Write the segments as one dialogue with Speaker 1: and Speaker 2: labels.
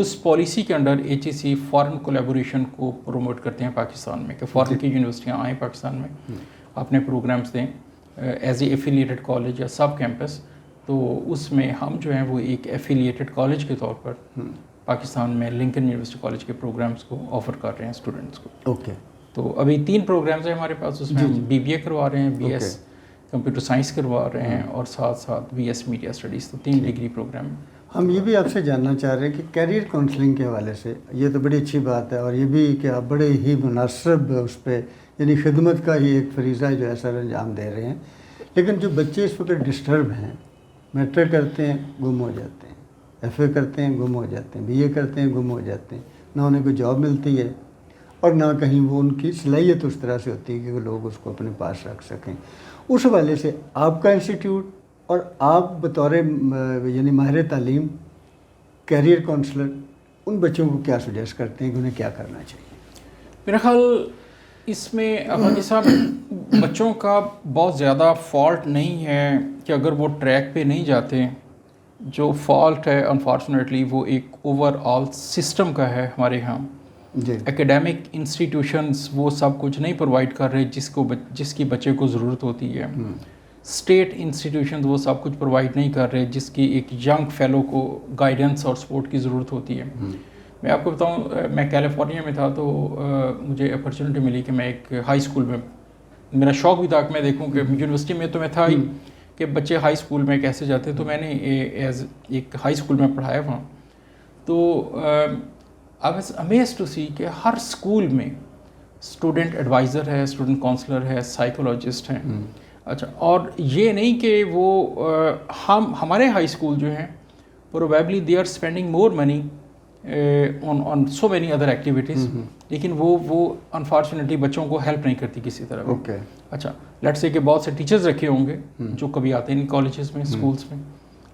Speaker 1: اس policy کے under HEC foreign collaboration کو promote کرتے ہیں پاکستان میں کہ فارن کی یونیورسٹیاں آئیں پاکستان میں اپنے پروگرامز دیں ایز اے ایفیلیٹڈ کالج یا سب کیمپس. تو اس میں ہم جو ہیں وہ ایک ایفیلیٹڈ کالج کے طور پر پاکستان میں لنکن یونیورسٹی کالج کے پروگرامز کو آفر کر رہے ہیں اسٹوڈنٹس کو.
Speaker 2: اوکے.
Speaker 1: تو ابھی 3 پروگرامز ہیں ہمارے پاس. اس میں ہم BBA کروا رہے ہیں, BS کمپیوٹر سائنس کروا رہے ہیں, اور ساتھ ساتھ BS میڈیا اسٹڈیز. تو 3 ڈگری پروگرام.
Speaker 2: ہم یہ بھی آپ سے جاننا چاہ رہے ہیں کہ کیریئر کاؤنسلنگ کے حوالے سے یہ تو بڑی اچھی بات ہے, اور یہ بھی کہ آپ بڑے ہی مناسب اس پہ یعنی خدمت کا ہی ایک فریضہ جو ہے سر انجام دے رہے ہیں. لیکن جو بچے اس وقت ڈسٹرب ہیں, میٹرک کرتے ہیں گم ہو جاتے ہیں, FA کرتے ہیں گم ہو جاتے ہیں, BA کرتے ہیں گم ہو جاتے ہیں, نہ انہیں کوئی جاب ملتی ہے اور نہ کہیں وہ ان کی صلاحیت اس طرح سے ہوتی ہے کہ وہ لوگ اس کو اپنے پاس رکھ سکیں. اس حوالے سے آپ کا انسٹیٹیوٹ اور آپ بطور یعنی ماہر تعلیم کیریئر کاؤنسلر ان بچوں کو کیا سجیسٹ کرتے ہیں کہ انہیں کیا کرنا چاہیے؟
Speaker 1: میرا خیال اس میں افاقی صاحب بچوں کا بہت زیادہ فالٹ نہیں ہے کہ اگر وہ ٹریک پہ نہیں جاتے. جو فالٹ ہے انفارچونیٹلی وہ ایک اوور آل سسٹم کا ہے ہمارے یہاں.
Speaker 2: جی.
Speaker 1: ایکیڈیمک انسٹیٹیوشنز وہ سب کچھ نہیں پرووائڈ کر رہے جس کی بچے کو ضرورت ہوتی ہے. اسٹیٹ انسٹیٹیوشنز وہ سب کچھ پرووائڈ نہیں کر رہے جس کی ایک ینگ فیلو کو گائیڈنس اور سپورٹ کی ضرورت ہوتی ہے. میں آپ کو بتاؤں, میں کیلیفورنیا میں تھا تو مجھے اپرچونیٹی ملی کہ میں ایک ہائی اسکول میں, میرا شوق بھی تھا کہ میں دیکھوں کہ یونیورسٹی میں تو میں تھا ہی کہ بچے ہائی اسکول میں کیسے جاتے ہیں. تو میں نے ایز ایک ہائی اسکول میں پڑھایا وہاں. تو I was amazed to see کہ ہر اسکول میں اسٹوڈنٹ ایڈوائزر ہے, اسٹوڈنٹ کاؤنسلر ہے, سائیکولوجسٹ ہیں. اچھا, اور یہ نہیں کہ وہ ہمارے ہائی اسکول جو ہیں probably they are spending more money on so many other activities, لیکن وہ انفارچونیٹلی بچوں کو ہیلپ نہیں کرتی کسی طرح.
Speaker 2: اوکے.
Speaker 1: اچھا, لیٹس سے کہ بہت سے ٹیچرز رکھے ہوں گے جو کبھی آتے نہیں کالجز میں, اسکولس میں.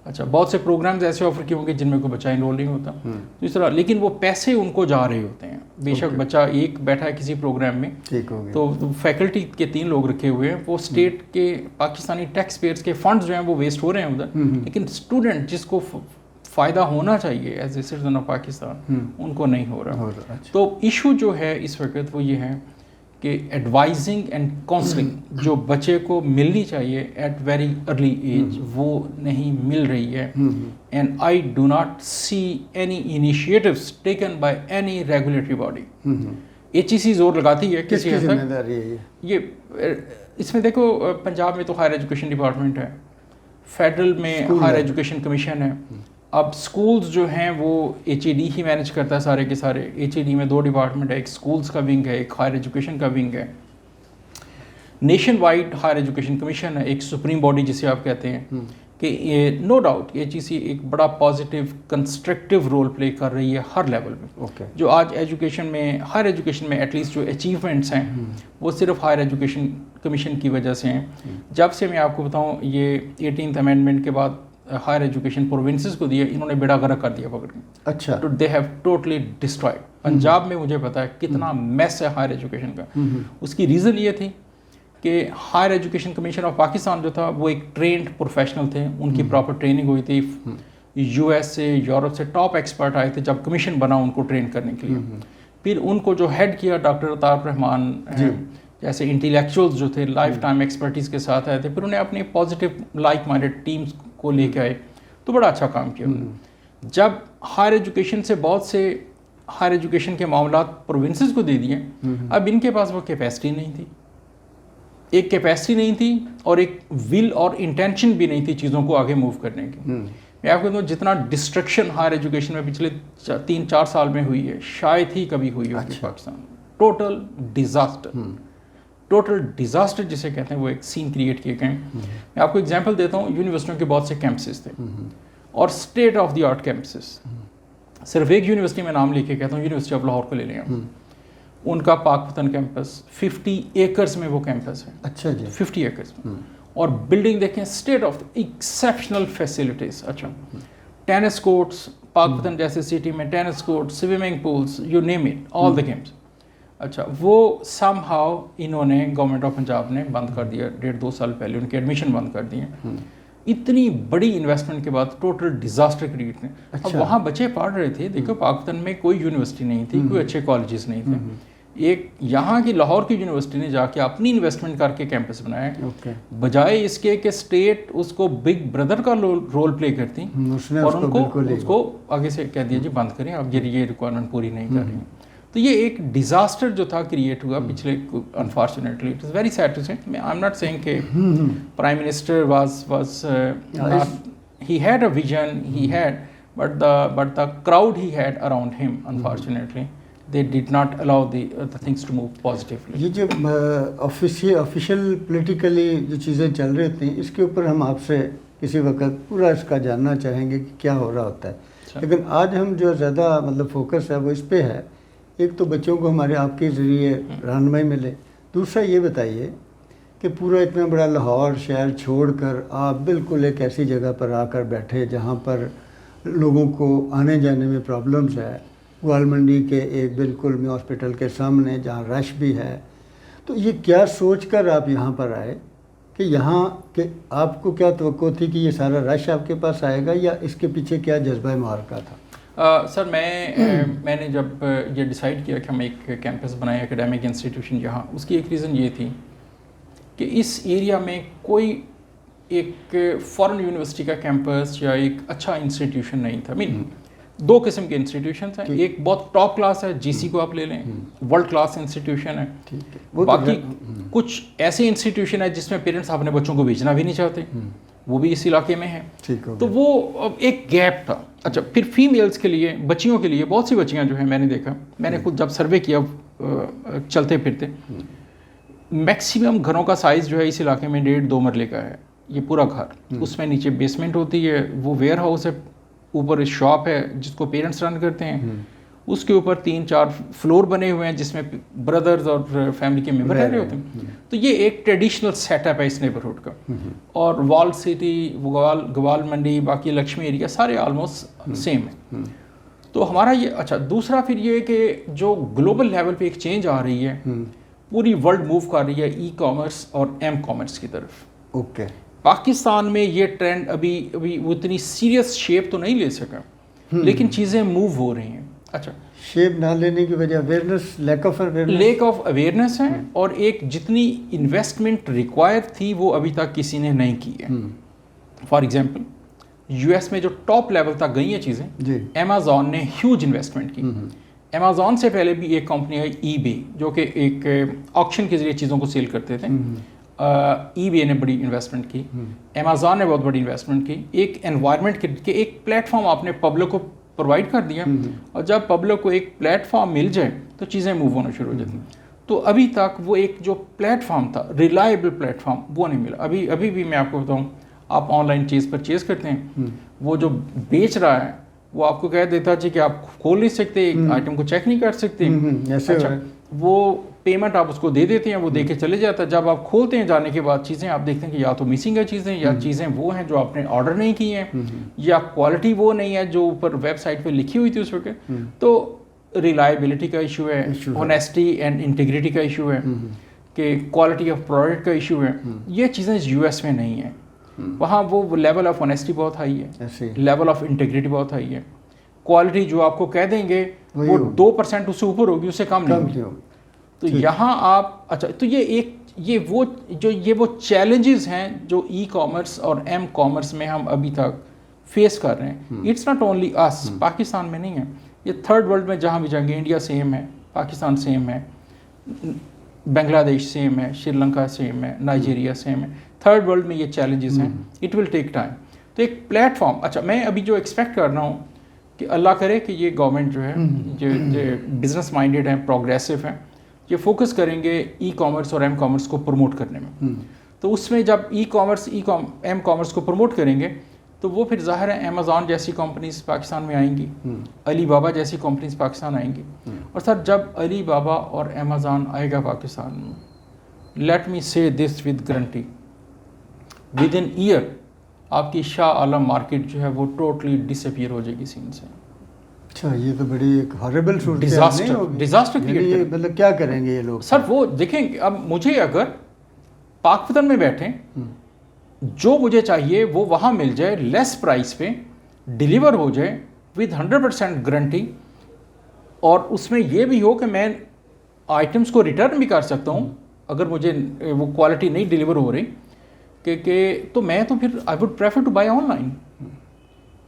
Speaker 1: اچھا, بہت سے پروگرامز ایسے آفر کیے ہوں گے جن میں کوئی بچہ انرول نہیں ہوتا اس طرح, لیکن وہ پیسے ان کو جا رہے ہوتے ہیں. بے شک بچہ ایک بیٹھا ہے کسی پروگرام میں تو فیکلٹی کے 3 لوگ رکھے ہوئے ہیں, وہ اسٹیٹ کے پاکستانی ٹیکس پیئرس کے فنڈز جو ہیں وہ ویسٹ ہو رہے ہیں ادھر, لیکن اسٹوڈنٹ جس کو فائدہ ہونا چاہیے as a citizen of Pakistan ان کو نہیں ہو رہا. تو ایشو جو ہے اس وقت وہ یہ ہے کہ ایڈوائزنگ اینڈ کاؤنسلنگ جو بچے کو ملنی چاہیے ایٹ ویری ارلی ایج وہ نہیں مل رہی ہے. And I do not see any initiatives taken by any regulatory body. HEC زور لگاتی ہے کسی حد تک. یہ اس میں دیکھو, پنجاب میں تو ہائر ایجوکیشن ڈپارٹمنٹ ہے, فیڈرل میں ہائر ایجوکیشن کمیشن ہے. اب اسکولز جو ہیں وہ HED ہی مینیج کرتا ہے سارے کے سارے. HED میں 2 ڈپارٹمنٹ ہے, ایک اسکولز کا ونگ ہے, ایک ہائر ایجوکیشن کا ونگ ہے. Nationwide higher education commission ہے, ایک سپریم باڈی جسے آپ کہتے ہیں. کہ نو ڈاؤٹ HEC ایک بڑا پازیٹیو کنسٹرکٹیو رول پلے کر رہی ہے ہر لیول میں. جو آج ایجوکیشن میں ہائر ایجوکیشن میں ایٹ لیسٹ جو اچیومنٹس ہیں وہ صرف ہائر ایجوکیشن کمیشن کی وجہ سے ہیں. جب سے میں آپ کو بتاؤں یہ 18th امینڈمنٹ کے بعد ہائر ایجوکیشن پروونسز کو دیا, انہوں نے بیڑا غرق کر دیا پکڑ کے.
Speaker 2: اچھا.
Speaker 1: تو they have totally destroyed. Punjab میں مجھے پتا ہے کتنا میس ہے ہائر ایجوکیشن کا. اس کی ریزن یہ تھی کہ higher education commission of Pakistan جو تھا وہ ایک ٹرینڈ پروفیشنل تھے, ان کی پراپر ٹریننگ ہوئی تھی. US سے یورپ سے ٹاپ ایکسپرٹ آئے تھے جب کمیشن بنا ان کو ٹرین کرنے کے لیے. پھر ان کو جو ہیڈ کیا ڈاکٹر عطار الرحمان جیسے انٹیلیکچوئلز جو تھے لائف ٹائم ایکسپرٹیز کے ساتھ آئے تھے. پھر انہیں اپنی پازیٹیو لائک مائنڈیڈ ٹیمز کو لے کے آئے تو بڑا اچھا کام کیا. جب ہائر ایجوکیشن سے بہت سے ہائر ایجوکیشن کے معاملات پروونسز کو دے دیے, اب ان کے پاس وہ کیپیسٹی نہیں تھی. ایک کیپیسٹی نہیں تھی اور ایک ول اور انٹینشن بھی نہیں تھی چیزوں کو آگے موو کرنے کی. میں آپ کو بتاؤں جتنا ڈسٹرکشن ہائر ایجوکیشن میں پچھلے 3-4 سال میں ہوئی ہے شاید ہی کبھی ہوئی ہوگی پاکستان. ٹوٹل ڈیزاسٹر جسے کہتے ہیں وہ ایک سین کریٹ کیے گئے. میں آپ کو ایگزامپل دیتا ہوں, یونیورسٹیوں کے بہت سے کیمپسز تھے اور state of the art campuses. صرف ایک یونیورسٹی میں نام لے کے کہتا ہوں, یونیورسٹی آف لاہور کو لے لیں. ان کا پاک پتن کیمپس 50 ایکرز میں وہ کیمپس ہے.
Speaker 2: اچھا جی.
Speaker 1: 50 ایکرز میں, اور بلڈنگ دیکھیں اسٹیٹ آف ایکسیپشنل فیسلٹیز. اچھا, ٹینس کورٹس پاک پتن جیسے سٹی میں, tennis court, swimming pools, you name it, all the games. اچھا, وہ سم ہاؤ انہوں نے گورنمنٹ آف پنجاب نے بند کر دیا 1.5-2 سال پہلے, ان کے ایڈمیشن بند کر دیے. اتنی بڑی انویسٹمنٹ کے بعد ٹوٹل ڈیزاسٹر کریٹ کریں. اب وہاں بچے پڑھ رہے تھے, دیکھو پاکستان میں کوئی یونیورسٹی نہیں تھی, کوئی اچھے کالجز نہیں تھے. ایک یہاں کی لاہور کی یونیورسٹی نے جا کے اپنی انویسٹمنٹ کر کے کیمپس بنایا, بجائے اس کے کہ اسٹیٹ اس کو بگ بردر کا رول پلے کرتی اور ان کو اس کو آگے سے کہہ دیا جی بند کریں, اب یہ ریکوائرمنٹ پوری نہیں کر رہی. تو یہ ایک ڈیزاسٹر جو تھا کریٹ ہوا پچھلے, unfortunately it is very sad to say. I am not seeing کہ prime minister was he had a vision, he had, but the crowd he had around him, unfortunately, they did not allow the things to move positively.
Speaker 2: یہ جو official politically جو چیزیں چل رہی تھیں, اس کے اوپر ہم آپ سے کسی وقت پورا اس کا جاننا چاہیں گے کہ کیا ہو رہا ہوتا ہے. لیکن آج ہم جو زیادہ مطلب فوکس ہے وہ اس پہ ہے, ایک تو بچوں کو ہمارے آپ کے ذریعے رہنمائی ملے, دوسرا یہ بتائیے کہ پورا اتنا بڑا لاہور شہر چھوڑ کر آپ بالکل ایک ایسی جگہ پر آ کر بیٹھے جہاں پر لوگوں کو آنے جانے میں پرابلمس ہے, گوال منڈی کے ایک بالکل میں ہاسپٹل کے سامنے جہاں رش بھی ہے. تو یہ کیا سوچ کر آپ یہاں پر آئے کہ یہاں کہ آپ کو کیا توقع تھی کہ یہ سارا رش آپ کے پاس آئے گا, یا اس کے پیچھے کیا جذبہ محرکہ تھا؟
Speaker 1: سر میں نے جب یہ ڈیسائیڈ کیا کہ ہم ایک کیمپس بنائیں اکیڈیمک انسٹیٹیوشن یہاں, اس کی ایک ریزن یہ تھی کہ اس ایریا میں کوئی ایک فارن یونیورسٹی کا کیمپس یا ایک اچھا انسٹیٹیوشن نہیں تھا. دو قسم کے انسٹیٹیوشنس ہیں, ایک بہت ٹاپ کلاس ہے, جی سی کو آپ لے لیں, ورلڈ کلاس انسٹیٹیوشن ہے. باقی کچھ ایسے انسٹیٹیوشن ہے جس میں پیرنٹس اپنے بچوں کو بھیجنا بھی نہیں چاہتے, وہ بھی اس علاقے میں ہے. تو وہ ایک گیپ تھا. اچھا, پھر فیمیلز کے لیے, بچیوں کے لیے بہت سی بچیاں جو ہیں, میں نے دیکھا, میں نے خود جب سروے کیا چلتے پھرتے, میکسیمم گھروں کا سائز جو ہے اس علاقے میں 1.5-2 مرلے کا ہے. یہ پورا گھر, اس میں نیچے بیسمنٹ ہوتی ہے, وہ ویئر ہاؤس ہے, اوپر شاپ ہے جس کو پیرنٹس رن کرتے ہیں, اس کے اوپر 3-4 فلور بنے ہوئے ہیں جس میں بردرز اور فیملی کے ممبر رہ رہے ہوتے ہیں. تو یہ ایک ٹریڈیشنل سیٹ اپ ہے اس نیبرہڈ کا. اور وال سٹی, گوال منڈی, باقی لکشمی ایریا سارے آلموسٹ سیم ہیں. تو ہمارا یہ, اچھا دوسرا پھر یہ کہ جو گلوبل لیول پہ ایک چینج آ رہی ہے, پوری ورلڈ موو کر رہی ہے ای کامرس اور ایم کامرس کی طرف.
Speaker 2: اوکے,
Speaker 1: پاکستان میں یہ ٹرینڈ ابھی وہ اتنی سیریس شیپ تو نہیں لے سکا, لیکن چیزیں موو ہو رہی ہیں. اچھا,
Speaker 2: شیپ نہ لینے کی وجہ اویئرنیس, لیک آف
Speaker 1: اویئرنیس ہے, اور ایک جتنی انویسٹمنٹ ریکوائر تھی وہ ابھی تک کسی نے نہیں کی ہے. فار ایگزامپل یو ایس میں جو ٹاپ لیول تک گئی ہیں چیزیں, امیزون نے ہیوج انویسٹمنٹ کی. امیزون سے پہلے بھی ایک کمپنی ہے ای بے, جو کہ ایک آکشن کے ذریعے چیزوں کو سیل کرتے تھے. ای بے نے بڑی انویسٹمنٹ کی, امیزون نے بہت بڑی انویسٹمنٹ کی. ایک انوائرمنٹ کے ایک پلیٹ فارم آپ نے پبلک کو پرووائڈ کر دیا, اور جب پبلک کو ایک پلیٹ فارم مل جائے تو چیزیں موو ہونا شروع ہو جاتی ہیں. تو ابھی تک وہ ایک جو پلیٹ فارم تھا, ریلائبل پلیٹ فارم, وہ نہیں ملا. ابھی بھی میں آپ کو بتاؤں, آپ آن لائن چیز پرچیز کرتے ہیں, وہ جو بیچ رہا ہے وہ آپ کو کہہ دیتا ہے کہ آپ کھول نہیں سکتے, آئٹم کو چیک نہیں کر سکتے. اچھا, وہ پیمنٹ آپ اس کو دے دیتے ہیں, وہ دے کے چلے جاتا ہے. جب آپ کھولتے ہیں جانے کے بعد چیزیں, آپ دیکھتے ہیں کہ یا تو مسنگ ہے چیزیں, یا چیزیں وہ ہیں جو آپ نے آرڈر نہیں کی ہیں, یا کوالٹی وہ نہیں ہے جو اوپر ویب سائٹ پہ لکھی ہوئی تھی اس وقت. تو ریلائبلٹی کا ایشو ہے, آنیسٹی اینڈ انٹیگریٹی کا ایشو ہے, کہ کوالٹی آف پروڈکٹ کا ایشو ہے. یہ چیزیں یو ایس میں نہیں ہیں. وہاں وہ لیول آف آنیسٹی بہت ہائی ہے, لیول آف انٹیگریٹی بہت ہائی ہے. کوالٹی جو آپ کو کہہ دیں گے وہ 2% اس سے اوپر ہوگی, اس سے کم نہیں ہوگی. تو یہاں آپ, اچھا, تو یہ وہ چیلنجز ہیں جو ای کامرس اور ایم کامرس میں ہم ابھی تک فیس کر رہے ہیں. اٹس ناٹ اونلی اس, پاکستان میں نہیں ہے, یہ تھرڈ ورلڈ میں جہاں بھی جائیں گے, انڈیا سیم ہے, پاکستان سیم ہے, بنگلہ دیش سیم ہے, شری لنکا سیم ہے, نائجیریا سیم ہے. تھرڈ ورلڈ میں یہ چیلنجز ہیں. It will take time. تو ایک پلیٹ فارم, اچھا میں ابھی جو ایکسپیکٹ کر رہا ہوں کہ اللہ کرے کہ یہ گورنمنٹ جو ہے, جو بزنس مائنڈیڈ ہیں, پروگریسو ہیں, یہ فوکس کریں گے ای کامرس اور ایم کامرس کو پروموٹ کرنے میں. تو اس میں جب ای کامرس ایم کامرس کو پروموٹ کریں گے تو وہ پھر ظاہر ہے امیزون جیسی کمپنیز پاکستان میں آئیں گی, علی بابا جیسی کمپنیز پاکستان آئیں گی. اور سر جب علی بابا اور امیزون آئے گا پاکستان میں, let me say this with guarantee, within year آپ کی شاہ عالم مارکیٹ جو ہے وہ ٹوٹلی ڈس اپیئر ہو جائے گی سین سے.
Speaker 2: اچھا, یہ تو بڑی ایک ہارریبل
Speaker 1: ڈیزاسٹر
Speaker 2: مطلب کیا کریں گے یہ لوگ؟
Speaker 1: سر وہ دیکھیں, اب مجھے اگر پاکستان میں بیٹھیں جو مجھے چاہیے وہ وہاں مل جائے لیس پرائس پہ, ڈیلیور ہو جائے ود 100% گارنٹی, اور اس میں یہ بھی ہو کہ میں آئٹمس کو ریٹرن بھی کر سکتا ہوں اگر مجھے وہ کوالٹی نہیں ڈیلیور ہو رہی, کہ تو میں تو پھر I would prefer to buy online.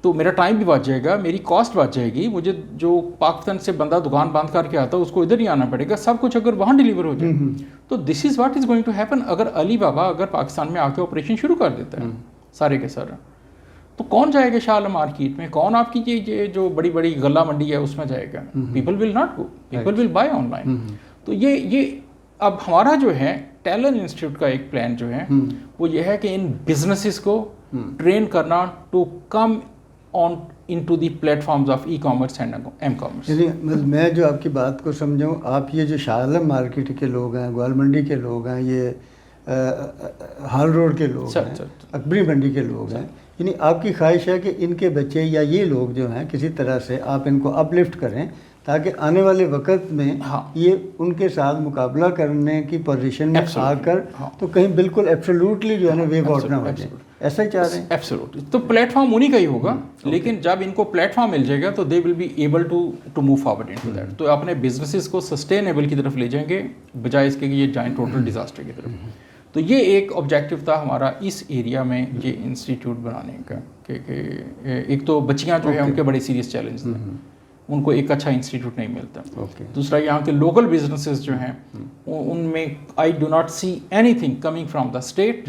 Speaker 1: تو میرا ٹائم بھی بچ جائے گا, میری کاسٹ بچ جائے گی, مجھے جو پاکستان سے بندہ دکان بند کر کے آتا ہے اس کو ادھر ہی آنا پڑے گا, سب کچھ اگر وہاں ڈیلیور ہو جائے. تو this is what is going to happen. اگر علی بابا اگر پاکستان میں آ کے آپریشن شروع کر دیتا ہے سارے کے سارا, تو کون جائے گا شاہ عالم مارکیٹ میں, کون آپ کی یہ جو بڑی بڑی غلہ منڈی ہے اس میں جائے گا؟ People will not go, people will buy online. تو یہ اب ہمارا جو ہے ٹیلنٹ انسٹیٹیوٹ کا ایک پلان جو ہے وہ یہ ہے کہ ان بزنسز کو ٹرین کرنا to come on into the platforms of e commerce and m commerce.
Speaker 2: یعنی میں جو آپ کی بات کو سمجھوں, آپ یہ جو شاہ عالم مارکیٹ کے لوگ ہیں, گوال منڈی کے لوگ ہیں, یہ ہال روڈ کے لوگ ہیں, اکبری منڈی کے لوگ ہیں, یعنی آپ کی خواہش ہے کہ ان کے بچے یا یہ لوگ جو ہیں کسی طرح سے آپ ان کو اپ لفٹ کریں تاکہ آنے والے وقت میں یہ ان کے ساتھ مقابلہ کرنے کی پوزیشن میں آ کر تو کہیں بالکل ایبسولوٹلی جو ہے نا ویو آؤٹ نہ ہو جائے. ایسا ہی چاہ رہے ہیں؟
Speaker 1: ایبسولوٹلی. تو پلیٹ فارم انہیں کا ہی ہوگا, لیکن جب ان کو پلیٹ فارم مل جائے گا تو they will be able to move forward into that. تو اپنے بزنسز کو سسٹینیبل کی طرف لے جائیں گے بجائے اس کے کہ یہ جائیں ٹوٹل ڈیزاسٹر کی طرف. تو یہ ایک آبجیکٹیو تھا ہمارا اس ایریا میں یہ انسٹیٹیوٹ بنانے کا, کہ ایک تو بچیاں جو ہیں ان کے بڑے سیریس چیلنج ہیں, ان کو ایک اچھا انسٹیٹیوٹ نہیں ملتا. دوسرا یہاں کے لوکل بزنسز جو ہیں ان میں I do not see any thing coming from the state,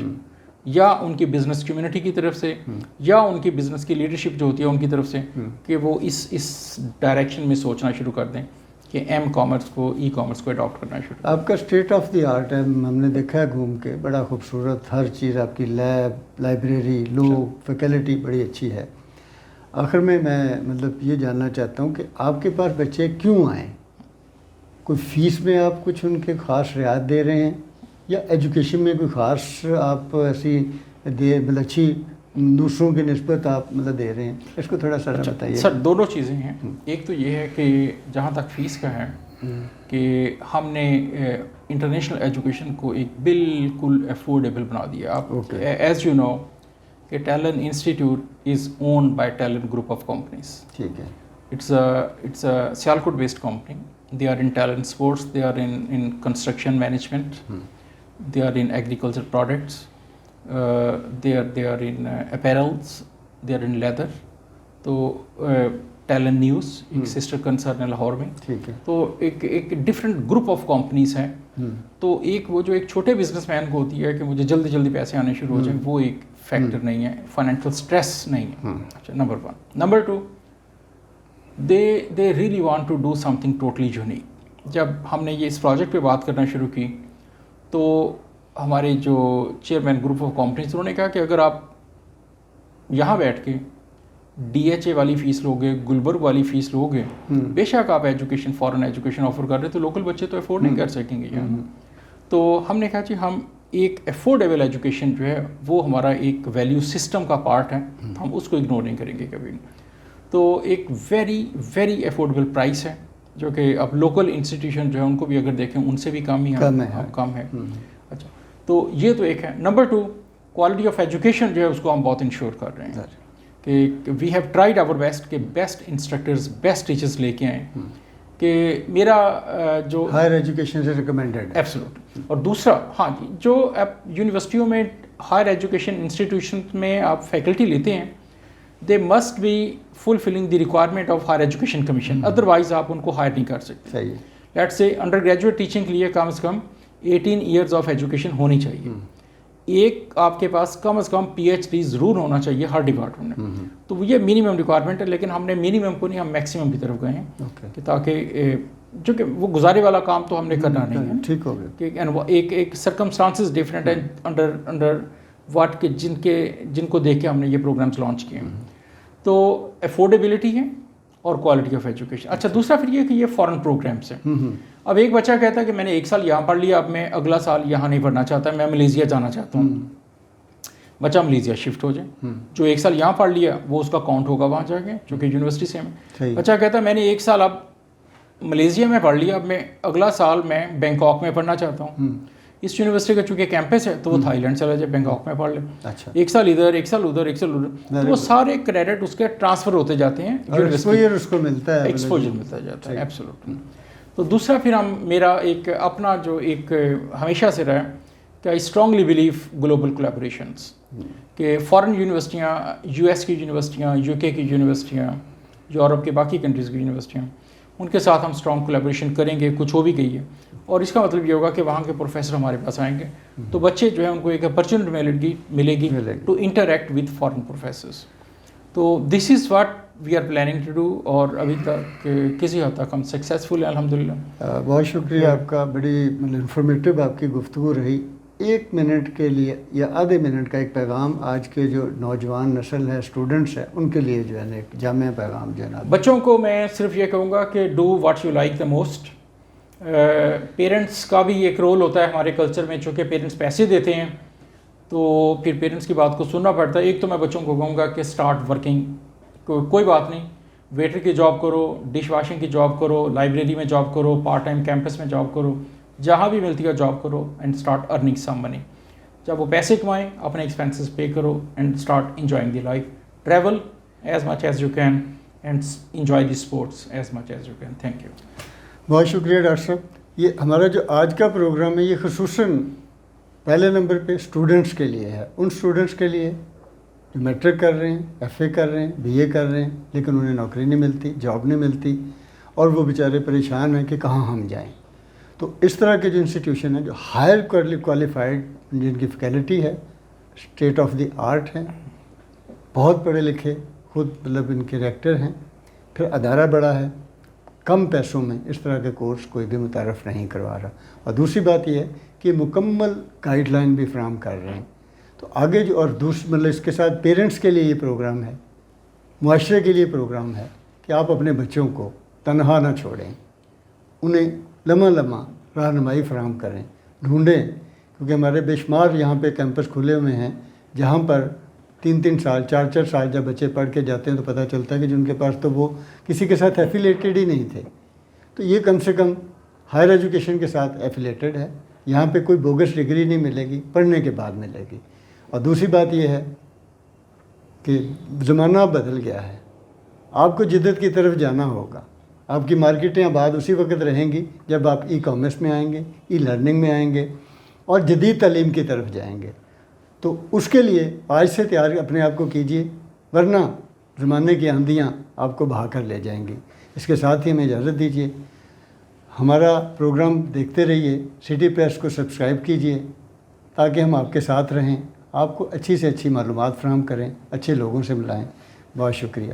Speaker 1: یا ان کی بزنس کمیونٹی کی طرف سے, یا ان کی بزنس کی لیڈرشپ جو ہوتی ہے ان کی طرف سے, کہ وہ اس ڈائریکشن میں سوچنا شروع کر دیں کہ ایم کامرس کو, ای کامرس کو اڈاپٹ کرنا شروع.
Speaker 2: آپ کا اسٹیٹ آف دی آرٹ ہے, ہم نے دیکھا ہے گھوم کے, بڑا خوبصورت, ہر چیز آپ کی, لیب, لائبریری, لوگ, فیکلٹی بڑی اچھی ہے. آخر میں مطلب یہ جاننا چاہتا ہوں کہ آپ کے پاس بچے کیوں آئیں؟ کوئی فیس میں آپ کچھ ان کے خاص رعایت دے رہے ہیں, یا ایجوکیشن میں کوئی خاص آپ ایسی مطلب اچھی دوسروں کی نسبت آپ مطلب دے رہے ہیں؟ اس کو تھوڑا سا بتائیے.
Speaker 1: سر دونوں چیزیں ہیں. ایک تو یہ ہے کہ جہاں تک فیس کا ہے کہ ہم نے انٹرنیشنل ایجوکیشن کو ایک بالکل افورڈیبل بنا دیا. آپ ایز یو نو کہ talent institute is owned by talent group of companies.
Speaker 2: ٹھیک ہے.
Speaker 1: It's a Sialkot based company. They are in talent sports, they are in construction management, they are in agriculture products, they are in apparels, they are in leather. تو talent news ایک sister concern ہے لاہور میں.
Speaker 2: ٹھیک ہے.
Speaker 1: تو ایک different group of companies ہیں. تو ایک وہ جو ایک چھوٹے بزنس مین کو ہوتی ہے کہ مجھے جلدی جلدی پیسے آنے شروع ہو جائیں, وہ ایک فیکٹر نہیں ہے, فائنینشیل اسٹریس نہیں ہے. اچھا, number 1. Number 2, they really want to do something totally unique. جب ہم نے یہ اس پروجیکٹ پہ بات کرنا شروع کی تو ہمارے جو چیئرمین گروپ آف کمپنیز انہوں نے کہا کہ اگر آپ یہاں بیٹھ کے ڈی ایچ اے والی فیس لوگے, گلبرگ والی فیس لوگے, بے شک آپ ایجوکیشن, فارن ایجوکیشن آفر کر رہے تو لوکل بچے تو افورڈ نہیں کر سکیں گے یہاں. تو ہم نے کہا جی ہم ایک افورڈیبل ایجوکیشن جو ہے وہ ہمارا ایک ویلیو سسٹم کا پارٹ ہے, ہم اس کو اگنور نہیں کریں گے کبھی. تو ایک ویری افورڈیبل پرائس ہے جو کہ اب لوکل انسٹیٹیوشن جو ہے ان کو بھی اگر دیکھیں ان سے بھی کم ہی کم ہے. اچھا, تو یہ تو ایک ہے. نمبر 2, کوالٹی آف ایجوکیشن جو ہے اس کو ہم بہت انشور کر رہے ہیں کہ we have tried our best کہ بیسٹ انسٹرکٹرز, بیسٹ ٹیچرز لے کے آئیں, کہ میرا جو
Speaker 2: ہائر ایجوکیشن سے ریکمینڈیڈ.
Speaker 1: ایبسولوٹ. اور دوسرا, ہاں جی, جو یونیورسٹیوں میں, ہائر ایجوکیشن انسٹیٹیوشن میں آپ فیکلٹی لیتے ہیں, they must be fulfilling the requirement of higher education commission, otherwise آپ ان کو ہائر نہیں کر سکتے.
Speaker 2: صحیح ہے.
Speaker 1: لیٹ سے انڈر گریجویٹ ٹیچنگ کے لیے کم از کم 18 ایئرز آف ایجوکیشن ہونی چاہیے. ایک آپ کے پاس کم از کم پی ایچ ڈی ضرور ہونا چاہیے ہر ڈپارٹمنٹ میں. تو یہ منیمم ریکوائرمنٹ ہے, لیکن ہم نے منیمم کو نہیں, ہم میکسیمم کی طرف گئے ہیں کہ تاکہ جو کہ وہ گزارے والا کام تو ہم نے کرنا نہیں ہے.
Speaker 2: ٹھیک ہو گیا.
Speaker 1: ایک سرکمسٹانسز ڈفرینٹ ہیں انڈر واٹ کے جن کو دیکھ کے ہم نے یہ پروگرامس لانچ کیے ہیں. تو افورڈیبلٹی ہے اور کوالٹی آف ایجوکیشن. اچھا, دوسرا پھر یہ کہ یہ فارن پروگرامس ہیں. اب ایک بچہ کہتا ہے کہ میں نے 1 سال یہاں پڑھ لیا, اب میں اگلا سال یہاں نہیں پڑھنا چاہتا, میں ملیزیا جانا چاہتا ہوں. بچہ ملیزیا شفٹ ہو جائے. جو 1 سال یہاں پڑھ لیا وہ اس کا کاؤنٹ ہوگا وہاں جا کے, چونکہ یونیورسٹی سے میں. بچہ کہتا ہے میں نے 1 سال اب ملیزیا میں پڑھ لیا, اب میں اگلا سال میں بینکاک میں پڑھنا چاہتا ہوں. اس یونیورسٹی کا چونکہ کیمپس ہے تو وہ تھائی لینڈ چلا جائے، بینکاک میں پڑھ لے،
Speaker 2: اچھا،
Speaker 1: 1 سال ادھر 1 سال ادھر 1 سال ادھر، تو وہ سارے کریڈٹ اس کے ٹرانسفر ہوتے جاتے ہیں،
Speaker 2: ایکسپوجر اس کو ملتا ہے،
Speaker 1: ایکسپوجر ملتا جاتا ہے، ایبسولوٹلی۔ تو دوسرا پھر میرا ایک اپنا جو ایک ہمیشہ سے رہا کہ آئی اسٹرانگلی بلیو گلوبل کولیبوریشنس، کہ فارن یونیورسٹیاں، یو ایس کی یونیورسٹیاں، یو کے کی یونیورسٹیاں، یورپ کے باقی کنٹریز کی یونیورسٹیاں، ان کے ساتھ ہم اسٹرانگ کولیبوریشن کریں گے، کچھ ہو بھی گئی ہے، اور اس کا مطلب یہ ہوگا کہ وہاں کے پروفیسر ہمارے پاس آئیں گے تو بچے جو ہے ان کو ایک اپرچونٹی ملے گی to interact with foreign professors. تو this is what we are planning to do, اور ابھی تک کسی حد تک ہم سکسیزفل ہیں الحمدللہ۔
Speaker 2: بہت شکریہ آپ کا، بڑی انفارمیٹیو آپ کی گفتگو رہی۔ 1 منٹ کے لیے یا آدھے منٹ کا ایک پیغام آج کے جو نوجوان نسل ہے، اسٹوڈنٹس ہیں، ان کے لیے جو ہے نا ایک جامع پیغام جناب۔
Speaker 1: بچوں کو میں صرف یہ کہوں گا کہ do what you like the most. Parents کا بھی ایک رول ہوتا ہے ہمارے کلچر میں، چونکہ پیرنٹس پیسے دیتے ہیں تو پھر پیرنٹس کی بات کو سننا پڑتا ہے۔ ایک تو میں بچوں کو کہوں گا کہ اسٹارٹ ورکنگ، کوئی بات نہیں، ویٹر کی جاب کرو، ڈش واشنگ کی جاب کرو، لائبریری میں جاب کرو، پارٹ ٹائم کیمپس میں جاب کرو، جہاں بھی ملتی ہے جاب کرو، اینڈ اسٹارٹ ارننگ سم منی۔ جب وہ پیسے کمائیں اپنے ایکسپینسز پے کرو and start enjoying the life, travel as much as you can and enjoy the sports as much as you can. Thank you.
Speaker 2: بہت شکریہ ڈاکٹر صاحب۔ یہ ہمارا جو آج کا پروگرام ہے یہ خصوصاً پہلے نمبر پہ اسٹوڈنٹس کے لیے ہے، ان اسٹوڈنٹس کے لیے جو میٹرک کر رہے ہیں، ایف اے کر رہے ہیں، بی اے کر رہے ہیں، لیکن انہیں نوکری نہیں ملتی، جاب نہیں ملتی، اور وہ بیچارے پریشان ہیں کہ کہاں ہم جائیں۔ تو اس طرح کے جو انسٹیٹیوشن ہیں جو ہائر کوالیفائڈ، جن کی فیکلٹی ہے، اسٹیٹ آف دی آرٹ ہیں، بہت پڑھے لکھے، خود مطلب ان کے ریکٹر ہیں، پھر ادارہ بڑا ہے، کم پیسوں میں اس طرح کے کورس کوئی بھی متعارف نہیں کروا رہا، اور دوسری بات یہ ہے کہ مکمل گائیڈ لائن بھی فراہم کر رہے ہیں۔ تو آگے جو اور مطلب اس کے ساتھ پیرنٹس کے لیے یہ پروگرام ہے، معاشرے کے لیے پروگرام ہے کہ آپ اپنے بچوں کو تنہا نہ چھوڑیں، انہیں لمحہ لمحہ رہنمائی فراہم کریں، ڈھونڈیں، کیونکہ ہمارے بے شمار یہاں پہ کیمپس کھلے ہوئے ہیں جہاں پر 3 سال 4 سال جب بچے پڑھ کے جاتے ہیں تو پتہ چلتا ہے کہ جن کے پاس تو وہ کسی کے ساتھ ایفیلیٹڈ ہی نہیں تھے۔ تو یہ کم سے کم ہائر ایجوکیشن کے ساتھ ایفیلیٹڈ ہے، یہاں پہ کوئی بوگس ڈگری نہیں ملے گی، پڑھنے کے بعد ملے گی۔ اور دوسری بات یہ ہے کہ زمانہ بدل گیا ہے، آپ کو جدت کی طرف جانا ہوگا۔ آپ کی مارکیٹیں آباد اسی وقت رہیں گی جب آپ ای کامرس میں آئیں گے، ای لرننگ میں آئیں گے اور جدید تعلیم کی طرف جائیں گے۔ تو اس کے لیے آج سے تیار اپنے آپ کو کیجیے، ورنہ زمانے کی آندیاں آپ کو بہا کر لے جائیں گی۔ اس کے ساتھ ہی ہمیں اجازت دیجیے، ہمارا پروگرام دیکھتے رہیے، سٹی پریس کو سبسکرائب کیجیے تاکہ ہم آپ کے ساتھ رہیں، آپ کو اچھی سے اچھی معلومات فراہم کریں، اچھے لوگوں سے ملائیں۔ بہت شکریہ۔